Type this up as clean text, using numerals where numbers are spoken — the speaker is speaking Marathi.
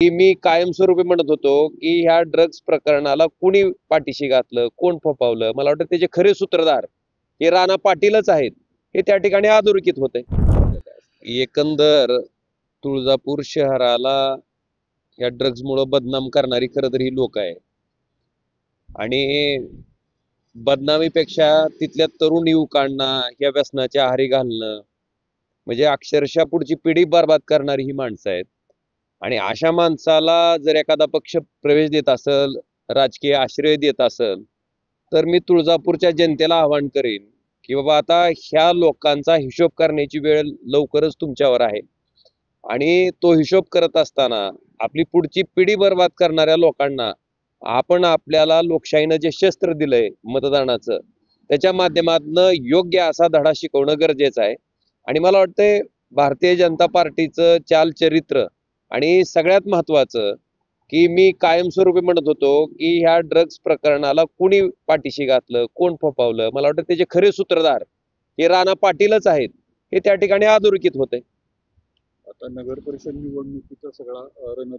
की मी कायमस्वरूपी म्हणत होतो की ह्या ड्रग्ज प्रकरणाला कुणी पाठीशी घातलं, कोण फोफावलं, मला वाटतं त्याचे खरे सूत्रधार हे राणा पाटीलच आहेत, हे त्या ठिकाणी अधोरेखित होते. एकंदर तुळजापूर शहराला या ड्रग्जमुळे बदनाम करणारी खरं तर ही लोक आहे आणि बदनामीपेक्षा तिथल्या तरुण युवकांना या व्यसनाच्या आहारी घालणं म्हणजे अक्षरशः पुढची पिढी बर्बाद करणारी ही माणसं आहेत. आणि अशा माणसाला जर एखादा पक्ष प्रवेश देत असेल, राजकीय आश्रय देत असेल, तर मी तुळजापूरच्या जनतेला आवाहन करेन की बाबा आता ह्या लोकांचा हिशोब करण्याची वेळ लवकरच तुमच्यावर आहे आणि तो हिशोब करत असताना आपली पुढची पिढी बर्बाद करणाऱ्या लोकांना आपण आपल्याला लोकशाहीनं जे शस्त्र दिलंय मतदानाचं त्याच्या माध्यमातून योग्य असा धडा शिकवणं गरजेचं आहे. आणि मला वाटतंय भारतीय जनता पार्टीचं चालचरित्र आणि सगळ्यात महत्वाचं की मी कायमस्वरूपी म्हणत होतो की ह्या ड्रग्ज प्रकरणाला कुणी पाठीशी घातलं, कोण फोफावलं, मला वाटतं त्याचे खरे सूत्रधार हे राणा पाटीलच आहेत, हे त्या ठिकाणी अधोरेखित होते. आता नगर परिषद निवडणुकीचा सगळा रण